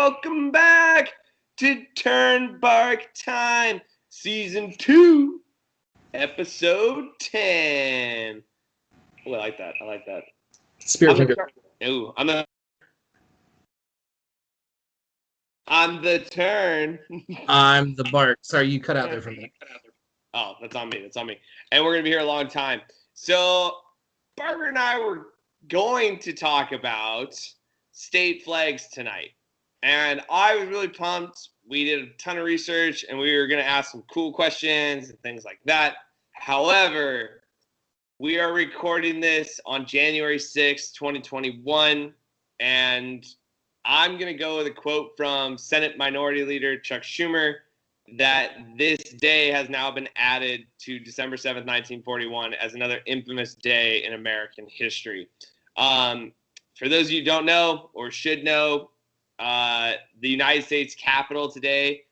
welcome back to Turn Bark Time, Season 2, Episode 10. Oh, I like that. Spirit finger. On the turn. I'm the bark. Sorry, you cut out there for a minute. Oh, that's on me. And we're going to be here a long time. So, Barbara and I were going to talk about state flags tonight. And I was really pumped. We did a ton of research, and we were going to ask some cool questions and things like that. However, we are recording this on January 6th, 2021, and I'm going to go with a quote from Senate Minority Leader Chuck Schumer that this day has now been added to December 7th, 1941 as another infamous day in American history. For those of you who don't know or should know, the United States Capitol today,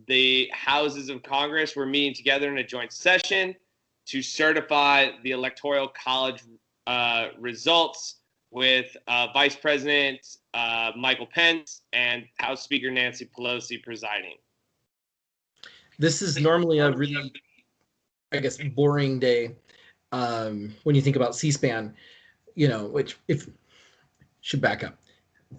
the houses of Congress were meeting together in a joint session to certify the Electoral College results with Vice President Michael Pence and House Speaker Nancy Pelosi presiding. This is normally a really, I guess, boring day when you think about C-SPAN, which should back up.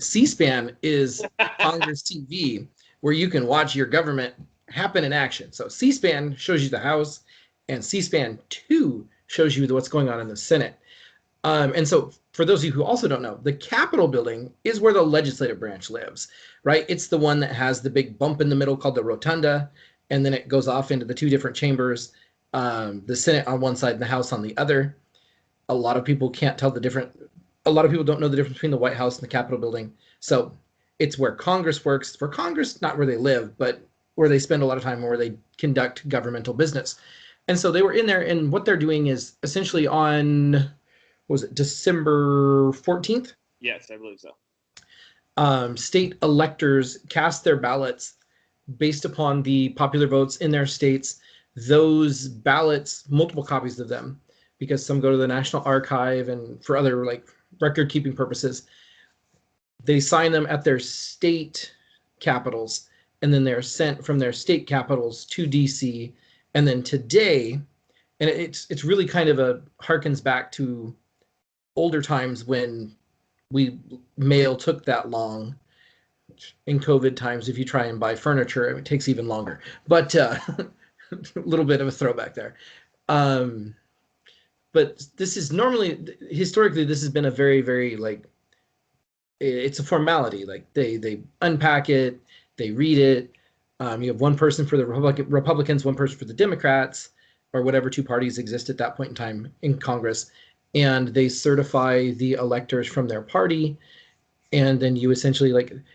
C-SPAN is Congress TV where you can watch your government happen in action. So C-SPAN shows you the House, and C-SPAN 2 shows you what's going on in the Senate. And so for those of you who also don't know, the Capitol building is where the legislative branch lives, right? It's the one that has the big bump in the middle called the rotunda, and then it goes off into the two different chambers, the Senate on one side and the House on the other. A lot of people don't know the difference between the White House and the Capitol building. So it's where Congress works. For Congress, not where they live, but where they spend a lot of time, where they conduct governmental business. And so they were in there, and what they're doing is essentially on, December 14th? Yes, I believe so. State electors cast their ballots based upon the popular votes in their states. Those ballots, multiple copies of them, because some go to the National Archive and for other record-keeping purposes, they sign them at their state capitals, and then they're sent from their state capitals to DC. And then today, and it's really kind of harkens back to older times when mail took that long. In COVID times, if you try and buy furniture, it takes even longer. But a little bit of a throwback there. But this is historically, this has been a very, very, it's a formality. They unpack it, they read it. You have one person for the Republicans, one person for the Democrats, or whatever two parties exist at that point in time in Congress. And they certify the electors from their party. And then you essentially,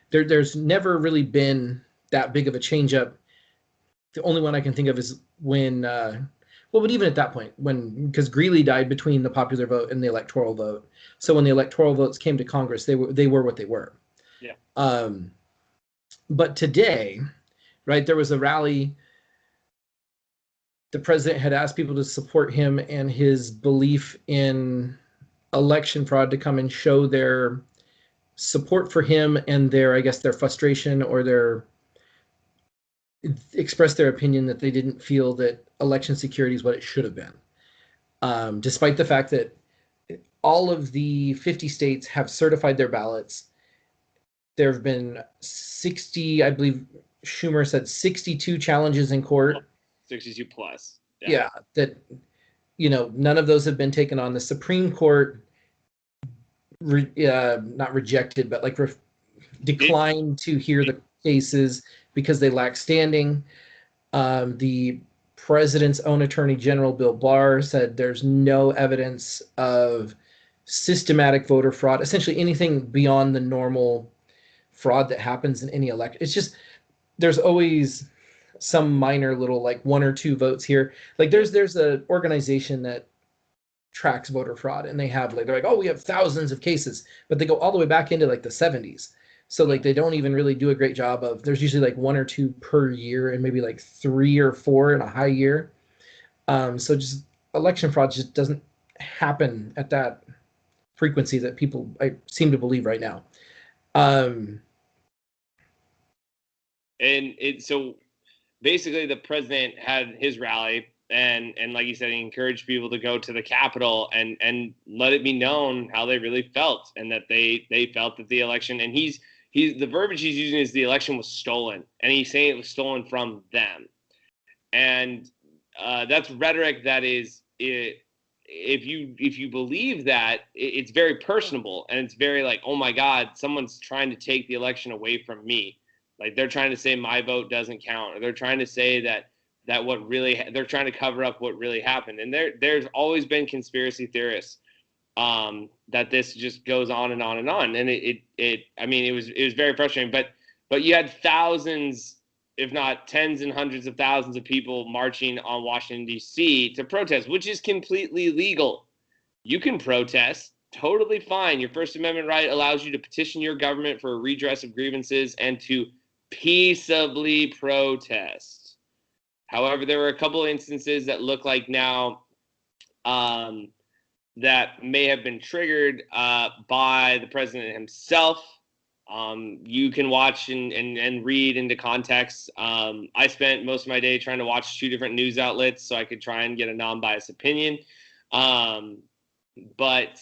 there's never really been that big of a change up. The only one I can think of is when, but even at that point, because Greeley died between the popular vote and the electoral vote. So when the electoral votes came to Congress, they were what they were. Yeah. But today, right, there was a rally. The president had asked people to support him and his belief in election fraud to come and show their support for him and their frustration or express their opinion that they didn't feel that election security is what it should have been. Despite the fact that all of the 50 states have certified their ballots, there have been 60, I believe Schumer said 62 challenges in court. 62 plus. Yeah, that, none of those have been taken on. The Supreme Court not rejected, but declined to hear the cases because they lack standing. The president's own attorney general, Bill Barr, said there's no evidence of systematic voter fraud, essentially anything beyond the normal fraud that happens in any election. It's just, there's always some minor little, one or two votes here. There's an organization that tracks voter fraud, and they have they're like, oh, we have thousands of cases, but they go all the way back into the 70s. So they don't even really do a great job of, there's usually one or two per year and maybe 3 or 4 in a high year. So just election fraud just doesn't happen at that frequency that people seem to believe right now. So basically the president had his rally, and like you said, he encouraged people to go to the Capitol and let it be known how they really felt, and that they felt that the election, and he's the verbiage he's using is the election was stolen, and he's saying it was stolen from them. And that's rhetoric that is it. If you believe that, it's very personable, and it's very like, oh my God, someone's trying to take the election away from me. Like they're trying to say my vote doesn't count, or they're trying to say that what really they're trying to cover up what really happened. And there's always been conspiracy theorists that this just goes on and on and on. And I mean, it was very frustrating. But you had thousands, if not tens and hundreds of thousands of people marching on Washington, D.C. to protest, which is completely legal. You can protest, totally fine. Your First Amendment right allows you to petition your government for a redress of grievances and to peaceably protest. However, there were a couple of instances that look like now that may have been triggered by the president himself. You can watch and read into context. I spent most of my day trying to watch 2 different news outlets so I could try and get a non-biased opinion. But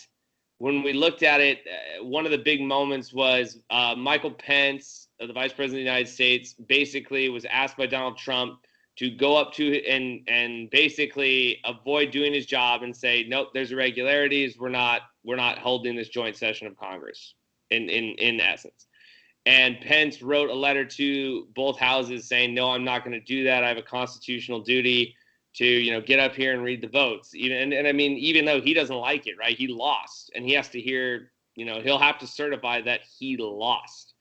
when we looked at it, one of the big moments was Michael Pence, the Vice President of the United States, basically was asked by Donald Trump to go up to and basically avoid doing his job and say, nope, there's irregularities. We're not holding this joint session of Congress in essence. And Pence wrote a letter to both houses saying, no, I'm not going to do that. I have a constitutional duty to, get up here and read the votes. And I mean, even though he doesn't like it, right? He lost, and he has to hear, he'll have to certify that he lost.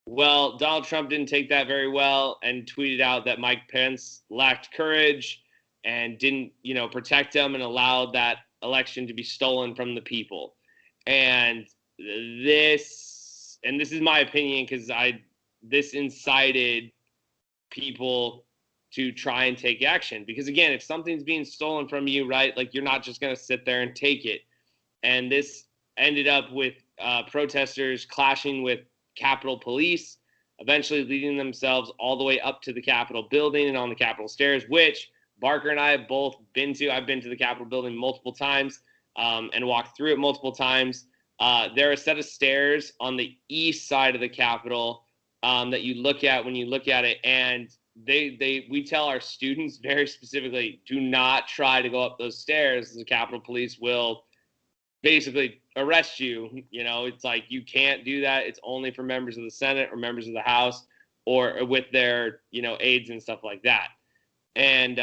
Well, Donald Trump didn't take that very well and tweeted out that Mike Pence lacked courage and didn't, protect him, and allowed that election to be stolen from the people. And this is my opinion, because this incited people to try and take action. Because again, if something's being stolen from you, right, like you're not just going to sit there and take it. And this ended up with protesters clashing with Capitol Police, eventually leading themselves all the way up to the Capitol building and on the Capitol stairs, which Barker and I have both been to. I've been to the Capitol building multiple times and walked through it multiple times. There are a set of stairs on the east side of the Capitol that you look at when you look at it, and we tell our students very specifically, do not try to go up those stairs. The Capitol Police will basically arrest you. It's like, you can't do that. It's only for members of the Senate or members of the House or with their, aides and stuff like that. And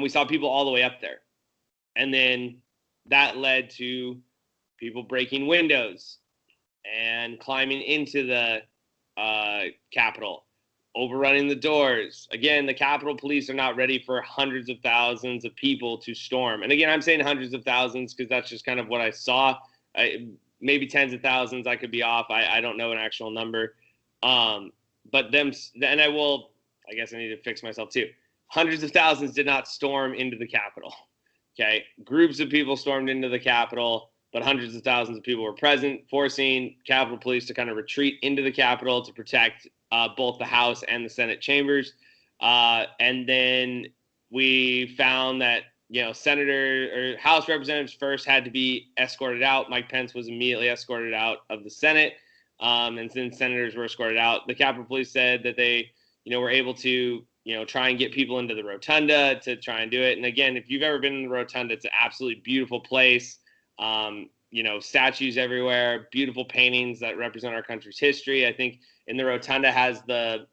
we saw people all the way up there. And then that led to people breaking windows and climbing into the Capitol, overrunning the doors. Again, the Capitol Police are not ready for hundreds of thousands of people to storm. And again, I'm saying hundreds of thousands because that's just kind of what I saw. Maybe tens of thousands. I could be off. I don't know an actual number. But them, and I guess I need to fix myself too. Hundreds of thousands did not storm into the Capitol. Okay. Groups of people stormed into the Capitol, but hundreds of thousands of people were present, forcing Capitol Police to kind of retreat into the Capitol to protect both the House and the Senate chambers. And then we found that, Senator or House representatives first had to be escorted out. Mike Pence was immediately escorted out of the Senate. And then senators were escorted out. The Capitol Police said that they, were able to, try and get people into the rotunda to try and do it. And again, if you've ever been in the rotunda, it's an absolutely beautiful place. Statues everywhere, beautiful paintings that represent our country's history. I think in the rotunda has the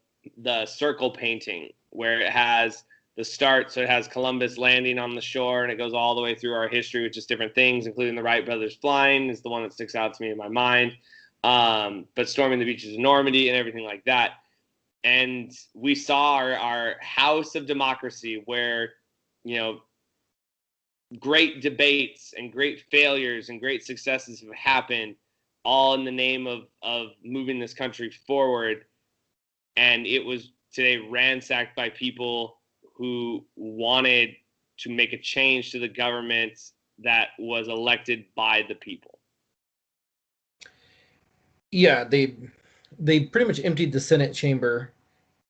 circle painting where it has the start. So it has Columbus landing on the shore, and it goes all the way through our history with just different things, including the Wright brothers flying is the one that sticks out to me in my mind. But storming the beaches of Normandy and everything like that. And we saw our house of democracy where, great debates and great failures and great successes have happened, all in the name of moving this country forward. And it was today ransacked by people who wanted to make a change to the government that was elected by the people. Yeah, they pretty much emptied the Senate chamber.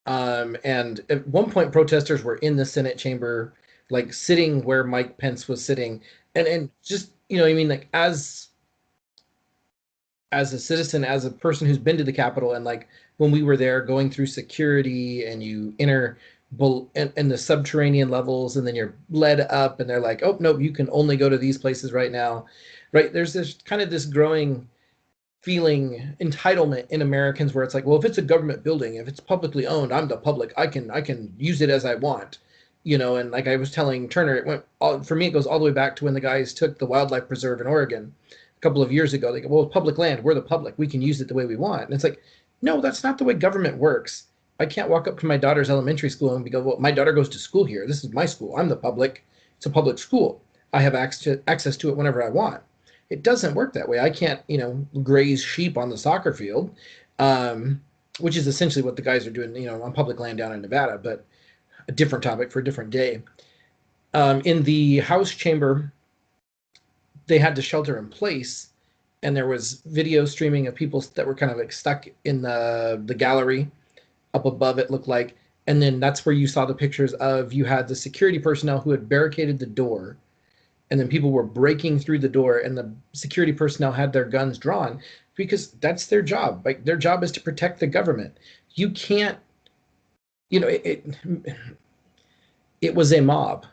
And at one point, protesters were in the Senate chamber, like sitting where Mike Pence was sitting, and just I mean, like as a citizen, as a person who's been to the Capitol, and like when we were there going through security, and you enter in the subterranean levels, and then you're led up, and they're like, oh no, you can only go to these places right now, right? There's this kind of this growing feeling entitlement in Americans where it's like, well, if it's a government building, if it's publicly owned, I'm the public. I can use it as I want, And like I was telling Turner, it went for me. It goes all the way back to when the guys took the wildlife preserve in Oregon a couple of years ago. They go, well, it's public land. We're the public. We can use it the way we want. And it's like, no, that's not the way government works. I can't walk up to my daughter's elementary school and go, well, my daughter goes to school here. This is my school. I'm the public. It's a public school. I have access to it whenever I want. It doesn't work that way. I can't, graze sheep on the soccer field, which is essentially what the guys are doing, on public land down in Nevada, but a different topic for a different day. In the House chamber, they had to shelter in place, and there was video streaming of people that were kind of like stuck in the gallery up above, it looked like. And then that's where you saw the pictures of, you had the security personnel who had barricaded the door, and then people were breaking through the door, and the security personnel had their guns drawn because that's their job. Like, their job is to protect the government. You can't, it was a mob.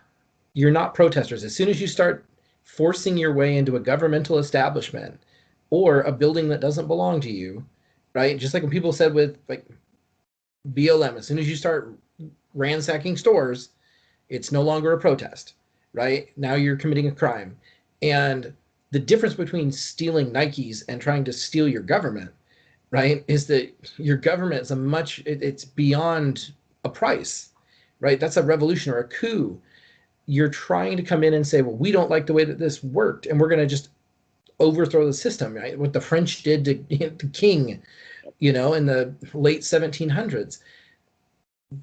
You're not protesters. As soon as you start forcing your way into a governmental establishment or a building that doesn't belong to you, right? Just like when people said with like BLM, as soon as you start ransacking stores, it's no longer a protest. Right? Now you're committing a crime. And the difference between stealing Nikes and trying to steal your government, right, is that your government is it's beyond a price, right? That's a revolution or a coup. You're trying to come in and say, well, we don't like the way that this worked, and we're going to just overthrow the system, right? What the French did to the king, in the late 1700s.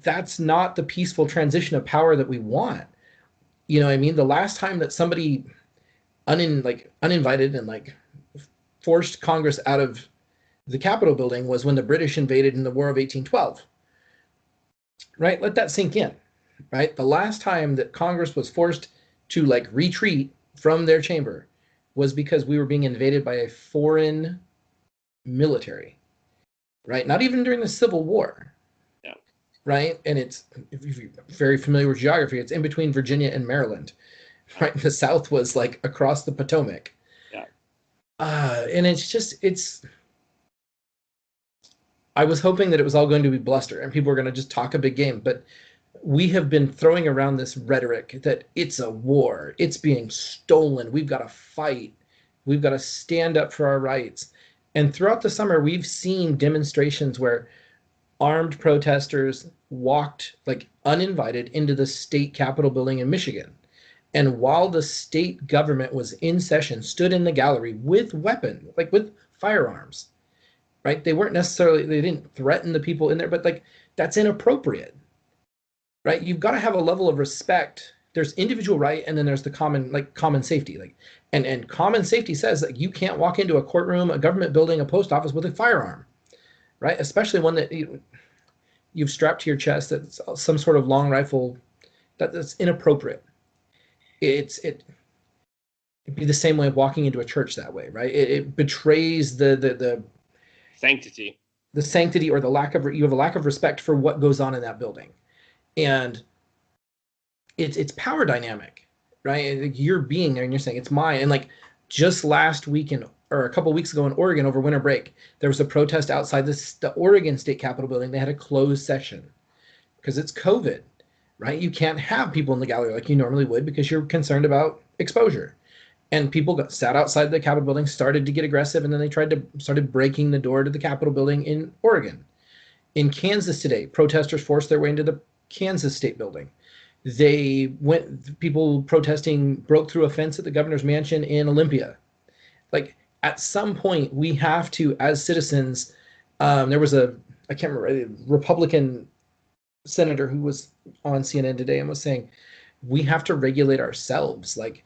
That's not the peaceful transition of power that we want. You know what I mean? The last time that somebody uninvited and like forced Congress out of the Capitol building was when the British invaded in the War of 1812. Right? Let that sink in. Right? The last time that Congress was forced to like retreat from their chamber was because we were being invaded by a foreign military. Right? Not even during the Civil War. Right? And it's, if you're very familiar with geography, it's in between Virginia and Maryland. Right? The South was like across the Potomac. Yeah. And I was hoping that it was all going to be bluster and people were going to just talk a big game, but we have been throwing around this rhetoric that it's a war, it's being stolen, we've got to fight, we've got to stand up for our rights. And throughout the summer, we've seen demonstrations where armed protesters walked like uninvited into the state capitol building in Michigan. And while the state government was in session, stood in the gallery with weapons, like with firearms, right? They didn't threaten the people in there, but like that's inappropriate, right? You've got to have a level of respect. There's individual right, and then there's the common safety. And common safety says that you can't walk into a courtroom, a government building, a post office with a firearm. Right, especially one that you've strapped to your chest, that's some sort of long rifle. That's inappropriate. It'd be the same way of walking into a church that way, right? It betrays the sanctity, or you have a lack of respect for what goes on in that building, and it's power dynamic, right? You're being there and you're saying it's mine, and like just last weekend. Or a couple weeks ago in Oregon over winter break, there was a protest outside the Oregon State Capitol building. They had a closed session because it's COVID, right? You can't have people in the gallery like you normally would because you're concerned about exposure. And people sat outside the Capitol building, started to get aggressive, and then they started breaking the door to the Capitol building in Oregon. In Kansas today, protesters forced their way into the Kansas State building. People protesting broke through a fence at the governor's mansion in Olympia. Like, at some point, we have to, as citizens, there was I can't remember, a Republican senator who was on CNN today and was saying, we have to regulate ourselves. Like,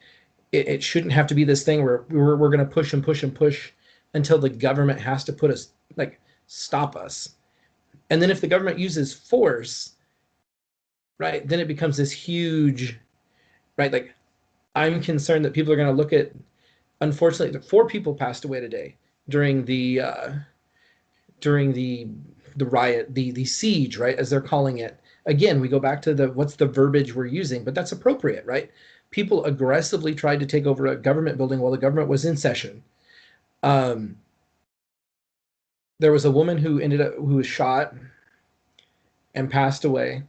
it shouldn't have to be this thing where we're going to push and push and push until the government has to put us, like, stop us. And then if the government uses force, right, then it becomes this huge, right? Like, I'm concerned that people are going to look at, unfortunately, 4 people passed away today during the riot, the siege, right, as they're calling it. Again, we go back to what's the verbiage we're using, but that's appropriate, right? People aggressively tried to take over a government building while the government was in session. Um, there was a woman who was shot and passed away,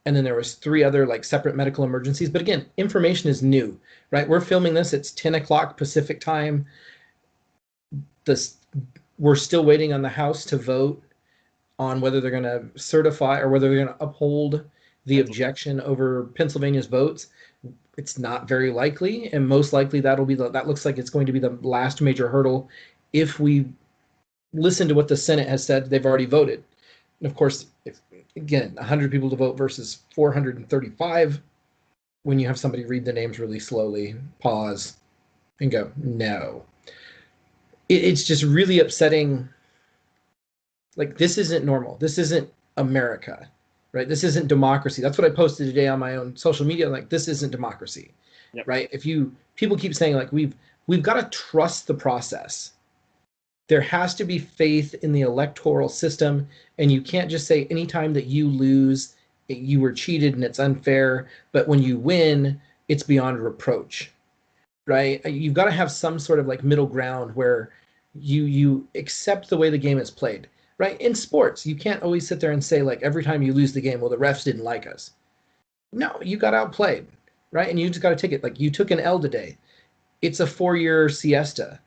and then there was 3 other like separate medical emergencies. But again, information is new, right? We're filming this, it's 10 o'clock Pacific time. This We're still waiting on the House to vote on whether they're going to certify or whether they're going to uphold the objection over Pennsylvania's votes. It's not very likely, and most likely that looks like it's going to be the last major hurdle. If we listen to what the Senate has said, they've already voted. And of course, if, again, 100 people to vote versus 435, when you have somebody read the names really slowly, pause, and go, no. It's just really upsetting. Like, this isn't normal. This isn't America, right? This isn't democracy. That's what I posted today on my own social media. Like, this isn't democracy, yep. Right? People keep saying like, we've got to trust the process. There has to be faith in the electoral system, and you can't just say anytime that you lose, you were cheated and it's unfair, but when you win, it's beyond reproach, right? You've got to have some sort of like middle ground where you accept the way the game is played, right? In sports, you can't always sit there and say like every time you lose the game, well, the refs didn't like us. No, you got outplayed, right? And you just got to take it. Like, you took an L today. It's a 4-year siesta.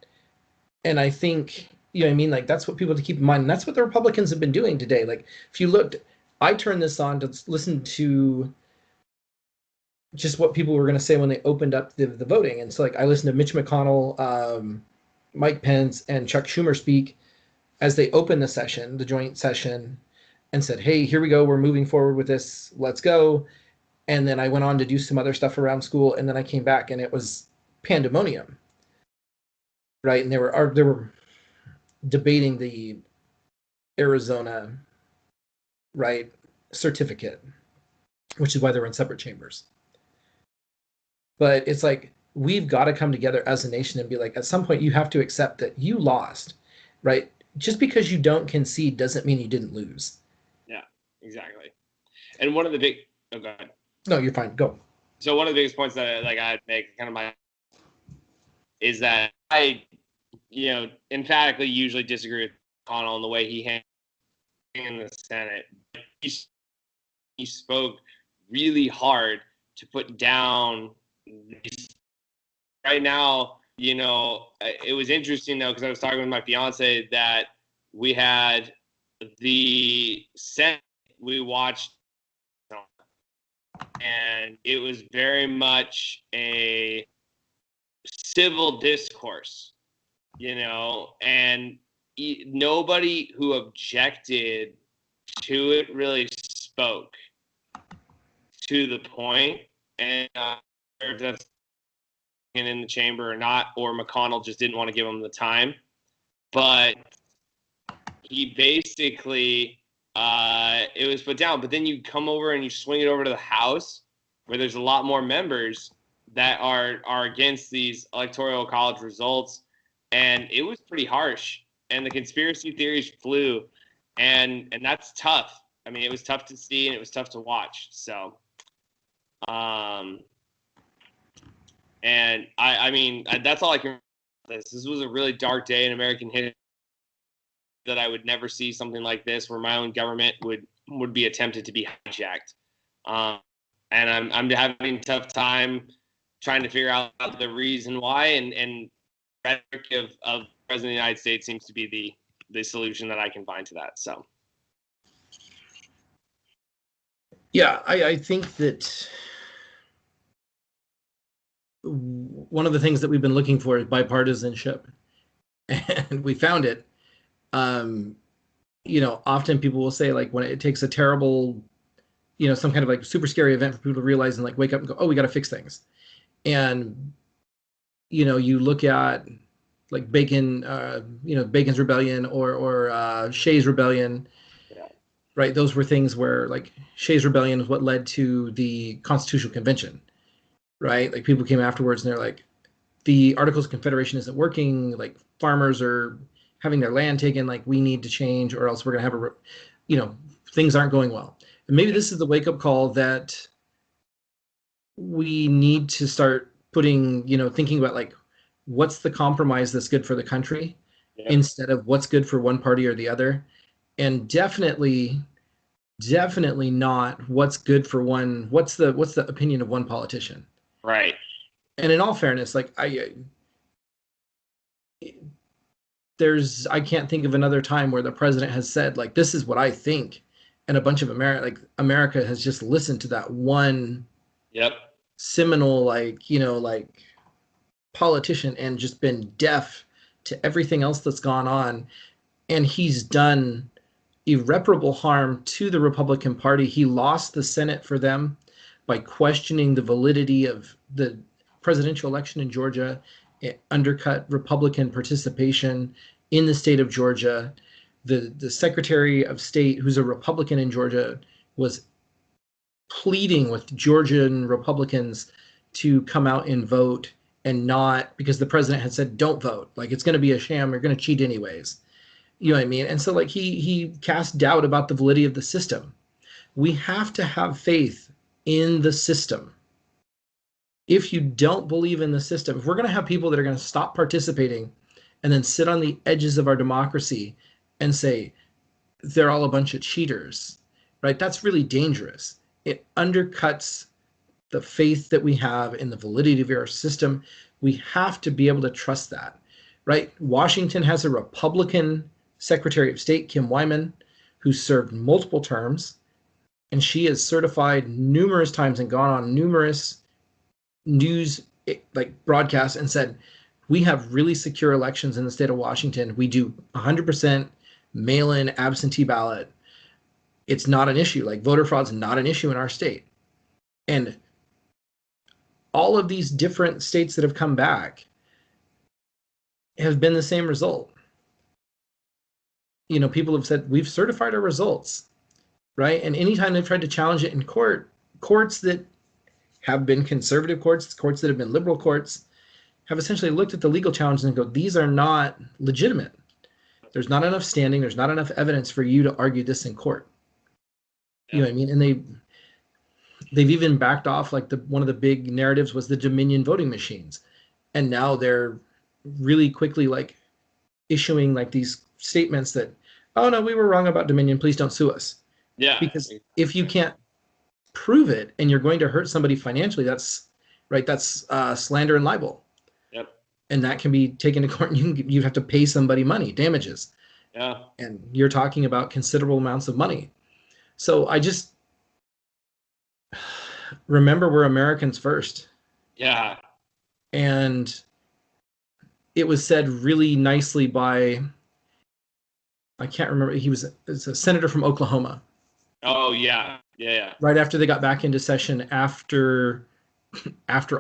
And I think, you know what I mean? Like, that's what people have to keep in mind. And that's what the Republicans have been doing today. Like, if you looked, I turned this on to listen to just what people were going to say when they opened up the voting. And so, like, I listened to Mitch McConnell, Mike Pence, and Chuck Schumer speak as they opened the joint session, and said, hey, here we go. We're moving forward with this. Let's go. And then I went on to do some other stuff around school. And then I came back and it was pandemonium. Right. And they were debating the Arizona, right, certificate, which is why they're in separate chambers. But it's like, we've got to come together as a nation and be like, at some point you have to accept that you lost, right? Just because you don't concede doesn't mean you didn't lose. Yeah, exactly. And one of the big, oh, go ahead. No, you're fine. Go. So one of the biggest points that I'd make kind of is that I, emphatically usually disagree with McConnell in the way he handled in the Senate. He spoke really hard to put down these. Right now, it was interesting though, because I was talking with my fiance that we had the Senate we watched, and it was very much a civil discourse, and nobody who objected to it really spoke to the point. And if that's in the chamber or not, or McConnell just didn't want to give him the time, but he basically it was put down. But then you come over and you swing it over to the House, where there's a lot more members that are against these electoral college results, and it was pretty harsh. And the conspiracy theories flew, and that's tough. I mean, it was tough to see and it was tough to watch. So, and I mean, that's all I can. This was a really dark day in American history, that I would never see something like this, where my own government would be attempted to be hijacked. And I'm having a tough time trying to figure out the reason why, and rhetoric of the President of the United States seems to be the solution that I can find to that. So, yeah, I think that one of the things that we've been looking for is bipartisanship, and we found it. Often people will say, like, when it takes a terrible, some kind of like super scary event for people to realize and like wake up and go, oh, we got to fix things. And, you look at like Bacon, Bacon's Rebellion or Shays Rebellion, Yeah. right? Those were things where like Shays Rebellion is what led to the Constitutional Convention, right? Like people came afterwards and they're like, the Articles of Confederation isn't working. Like farmers are having their land taken. Like we need to change, or else we're going to have things aren't going well. And maybe this is the wake up call that we need to start putting, thinking about like what's the compromise that's good for the country Yep. instead of what's good for one party or the other. And definitely not what's good for what's the opinion of one politician. Right. And in all fairness, like I can't think of another time where the president has said like this is what I think, and a bunch of America has just listened to that one Yep. seminal politician and just been deaf to everything else that's gone on. And he's done irreparable harm to the Republican Party. He lost the Senate for them by questioning the validity of the presidential election in Georgia. It undercut Republican participation in the state of Georgia. The Secretary of State, who's a Republican in Georgia, was pleading with Georgian Republicans to come out and vote, and not because the president had said don't vote, like it's going to be a sham, you're going to cheat anyways. You know what I mean? And so like he cast doubt about the validity of the system. We have to have faith in the system. If you don't believe in the system, if we're going to have people that are going to stop participating and then sit on the edges of our democracy and say they're all a bunch of cheaters, right? That's really dangerous. It undercuts the faith that we have in the validity of our system. We have to be able to trust that, right? Washington has a Republican Secretary of State, Kim Wyman, who served multiple terms, and she has certified numerous times and gone on numerous news broadcasts and said, we have really secure elections in the state of Washington. We do 100% mail-in absentee ballot. It's not an issue. Like voter fraud's not an issue in our state. And all of these different states that have come back have been the same result. People have said, we've certified our results, right? And anytime they've tried to challenge it in courts that have been conservative courts that have been liberal courts, have essentially looked at the legal challenges and go, these are not legitimate. There's not enough standing. There's not enough evidence for you to argue this in court. You know what I mean? And they've even backed off. Like one of the big narratives was the Dominion voting machines. And now they're really quickly like issuing like these statements that, oh no, we were wrong about Dominion. Please don't sue us. Yeah. Because if you can't prove it and you're going to hurt somebody financially, that's slander and libel. Yep. And that can be taken to court, and you have to pay somebody money, damages. Yeah. And you're talking about considerable amounts of money. So I just remember we're Americans first. Yeah. And it was said really nicely by, I can't remember, it's a senator from Oklahoma. Oh yeah. Yeah. Right after they got back into session after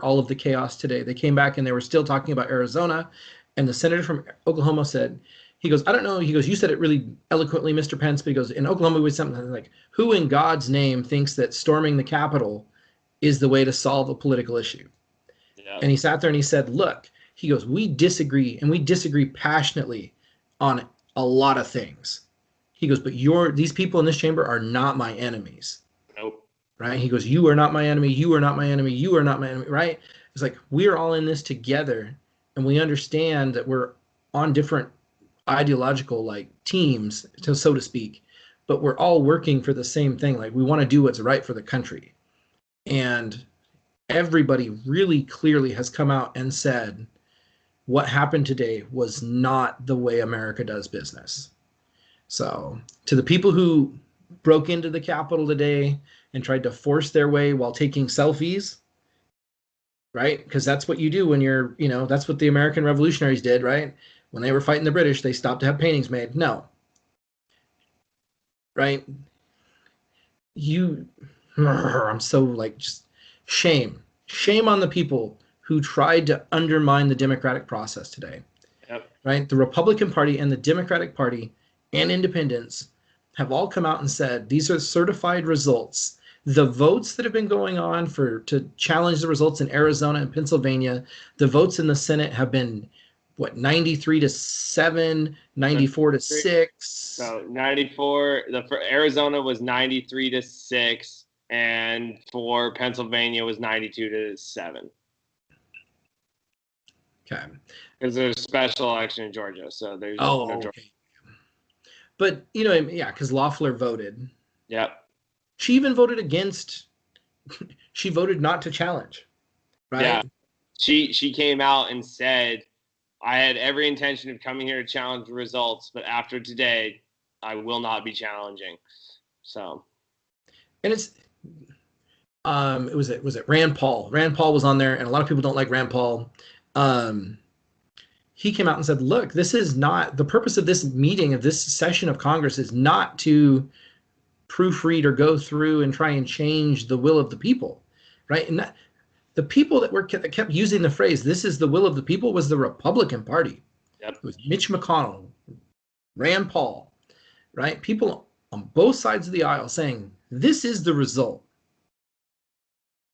all of the chaos today, they came back and they were still talking about Arizona. And the senator from Oklahoma said, he goes, I don't know. He goes, you said it really eloquently, Mr. Pence, but he goes, in Oklahoma, we something like, who in God's name thinks that storming the Capitol is the way to solve a political issue? Yeah. And he sat there and he said, look, he goes, we disagree, and we disagree passionately on a lot of things. He goes, but these people in this chamber are not my enemies. Nope. Right? He goes, you are not my enemy. You are not my enemy. You are not my enemy. Right? It's like, we're all in this together, and we understand that we're on different ideological like teams, so to speak, but we're all working for the same thing. Like we want to do what's right for the country. And everybody really clearly has come out and said what happened today was not the way America does business. So to the people who broke into the Capitol today and tried to force their way while taking selfies, right? Because that's what you do when you're, that's what the American revolutionaries did, right? When they were fighting the British, they stopped to have paintings made. No. Right? I'm so like, just shame. Shame on the people who tried to undermine the democratic process today. Yep. right? The Republican Party and the Democratic Party and independents have all come out and said these are certified results. The votes that have been going on to challenge the results in Arizona and Pennsylvania, the votes in the Senate have been what, 93-7, 94-6. So 94. For Arizona was 93-6, and for Pennsylvania was 92-7. Okay. Because there's a special election in Georgia, so there's no Georgia. Okay. But yeah, because Loeffler voted. Yep. She even voted against. She voted not to challenge. Right. Yeah. She came out and said, I had every intention of coming here to challenge the results, but after today, I will not be challenging. So. And it's was it Rand Paul? Rand Paul was on there, and a lot of people don't like Rand Paul. He came out and said, look, this is not the purpose of this meeting, of this session of Congress, is not to proofread or go through and try and change the will of the people, right? And the people that kept using the phrase, this is the will of the people, was the Republican Party. Yep. It was Mitch McConnell, Rand Paul, right? People on both sides of the aisle saying, this is the result.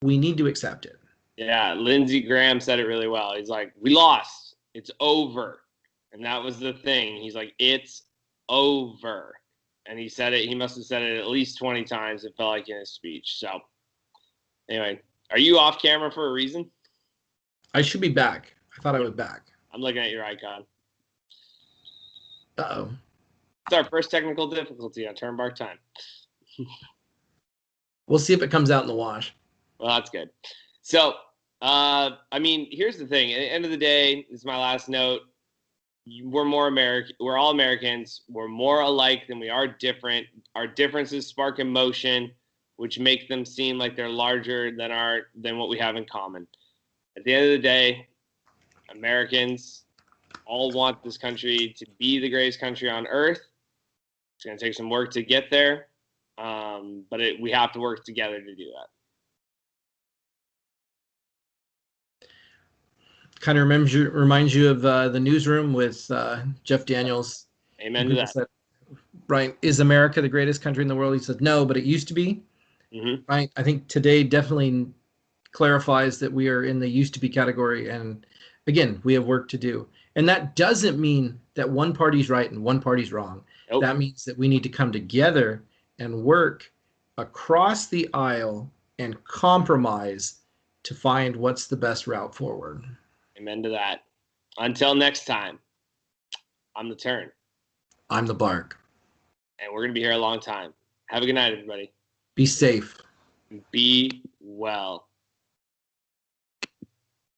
We need to accept it. Yeah, Lindsey Graham said it really well. He's like, we lost. It's over. And that was the thing. He's like, it's over. And he said it. He must have said it at least 20 times. It felt like in his speech. So anyway, are you off camera for a reason? I should be back. I thought I was back. I'm looking at your icon. Uh-oh. It's our first technical difficulty on Turnbark Time. We'll see if it comes out in the wash. Well, that's good. So, I mean, here's the thing. At the end of the day, this is my last note. We're more American. We're all Americans. We're more alike than we are different. Our differences spark emotion, which make them seem like they're larger than what we have in common. At the end of the day, Americans all want this country to be the greatest country on earth. It's going to take some work to get there, but we have to work together to do that. Kind of reminds you of the Newsroom with Jeff Daniels. Amen to that. Said, right, is America the greatest country in the world? He said, no, but it used to be. Mm-hmm. Right. I think today definitely clarifies that we are in the used to be category. And again, we have work to do. And that doesn't mean that one party's right and one party's wrong. Nope. That means that we need to come together and work across the aisle and compromise to find what's the best route forward. Amen to that. Until next time, I'm the Turn. I'm the Bark. And we're going to be here a long time. Have a good night, everybody. Be safe. Be well.